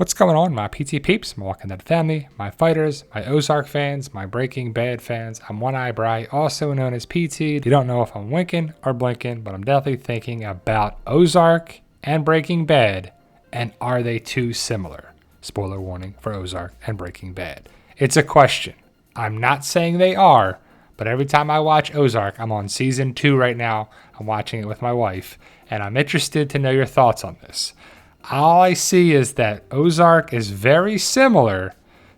What's going on, my PT peeps, my Walking Dead family, my fighters, my Ozark fans, my Breaking Bad fans? I'm One Eye Bry, also known as PT. You don't know if I'm winking or blinking, but I'm definitely thinking about Ozark and Breaking Bad, and are they too similar? Spoiler warning for Ozark and Breaking Bad. It's a question. I'm not saying they are, but every time I watch Ozark, I'm on season 2 right now. I'm watching it with my wife, and I'm interested to know your thoughts on this. All I see is that Ozark is very similar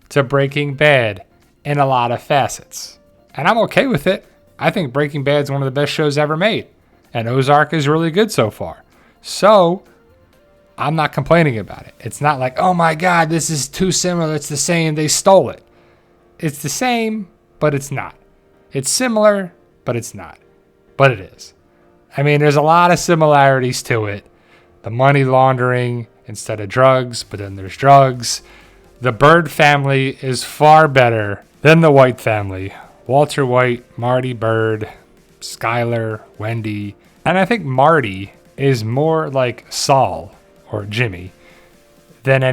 to Breaking Bad in a lot of facets. And I'm okay with it. I think Breaking Bad is one of the best shows ever made. And Ozark is really good so far. So I'm not complaining about it. It's not like, oh my God, this is too similar. It's the same. They stole it. It's the same, but it's not. It's similar, but it's not. But it is. I mean, there's a lot of similarities to it. The money laundering instead of drugs, but then there's drugs. The Bird family is far better than the White family. Walter White, Marty Bird, Skyler, Wendy. And I think Marty is more like Saul or Jimmy than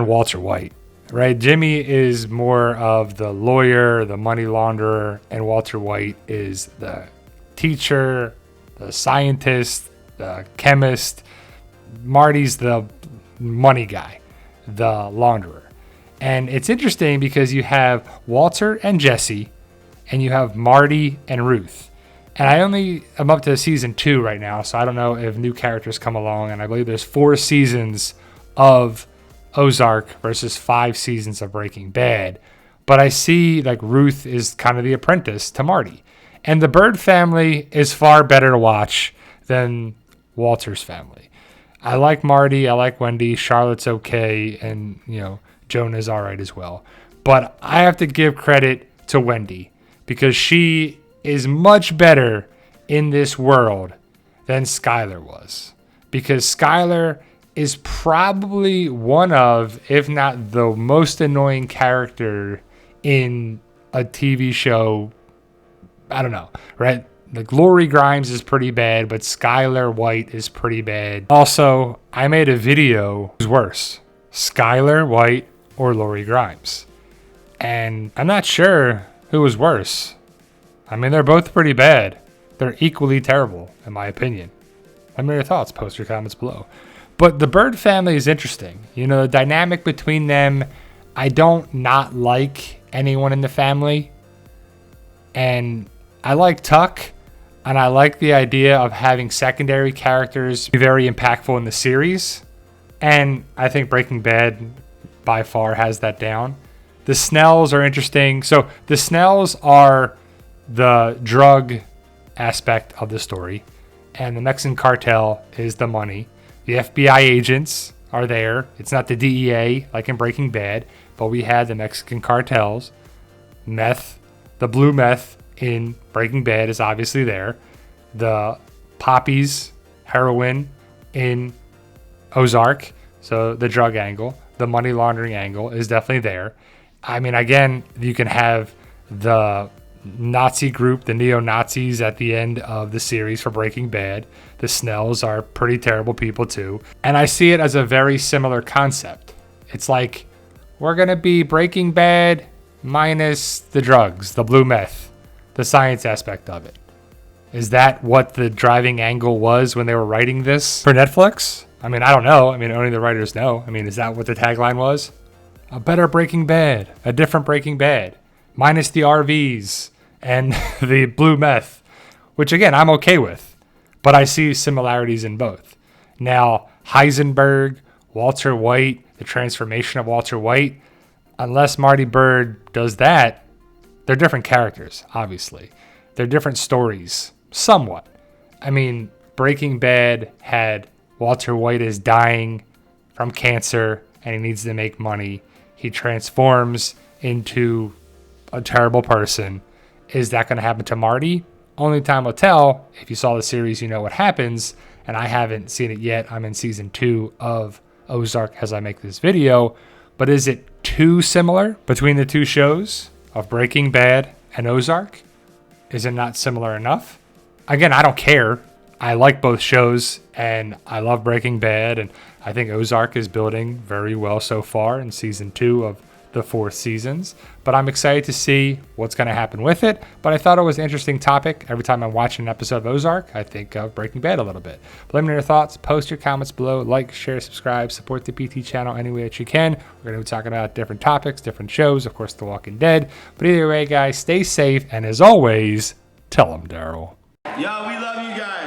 Walter White, right? Jimmy is more of the lawyer, the money launderer, and Walter White is the teacher, the scientist, the chemist. Marty's the money guy, the launderer. And it's interesting because you have Walter and Jesse, and you have Marty and Ruth. And I'm up to season 2 right now, so I don't know if new characters come along. And I believe there's 4 seasons of Ozark versus 5 seasons of Breaking Bad. But I see like Ruth is kind of the apprentice to Marty. And the Bird family is far better to watch than Walter's family. I like Marty, I like Wendy, Charlotte's okay, and Jonah's all right as well. But I have to give credit to Wendy because she is much better in this world than Skyler was. Because Skyler is probably one of, if not the most annoying character in a TV show. I don't know, right? Like Lori Grimes is pretty bad, but Skyler White is pretty bad. Also, I made a video who's worse, Skyler White or Lori Grimes. And I'm not sure who was worse. I mean, they're both pretty bad. They're equally terrible, in my opinion. Let me know your thoughts. Post your comments below. But the Bird family is interesting. The dynamic between them, I don't not like anyone in the family. And I like Tuck. And I like the idea of having secondary characters be very impactful in the series. And I think Breaking Bad by far has that down. The Snells are interesting. So the Snells are the drug aspect of the story. And the Mexican cartel is the money. The FBI agents are there. It's not the DEA like in Breaking Bad. But we had the Mexican cartels. Meth, the blue meth in Breaking Bad is obviously there. The poppies, heroin in Ozark, so the drug angle, the money laundering angle is definitely there. I mean, again, you can have the Nazi group, the neo-Nazis at the end of the series for Breaking Bad. The Snells are pretty terrible people too. And I see it as a very similar concept. It's like, we're going to be Breaking Bad minus the drugs, the blue meth. The science aspect of it. Is that what the driving angle was when they were writing this for Netflix? I mean, I don't know. I mean, only the writers know. I mean, is that what the tagline was? A better Breaking Bad, a different Breaking Bad, minus the RVs and the blue meth, which again, I'm okay with, but I see similarities in both. Now, Heisenberg, Walter White, the transformation of Walter White, unless Marty Bird does that, they're different characters, obviously. They're different stories, somewhat. I mean, Breaking Bad had Walter White is dying from cancer and he needs to make money. He transforms into a terrible person. Is that going to happen to Marty? Only time will tell. If you saw the series, you know what happens. And I haven't seen it yet. I'm in season 2 of Ozark as I make this video. But is it too similar between the two shows of Breaking Bad and Ozark? Is it not similar enough? Again, I don't care. I like both shows, and I love Breaking Bad, and I think Ozark is building very well so far in season 2 of the 4 seasons. But I'm excited to see what's going to happen with it. But I thought it was an interesting topic. Every time I watch an episode of Ozark, I think of Breaking Bad a little bit. But let me know your thoughts. Post your comments below. Like, share, subscribe. Support the PT channel any way that you can. We're going to be talking about different topics, different shows. Of course, The Walking Dead. But either way, guys, stay safe. And as always, tell them, Daryl. Yo, we love you guys.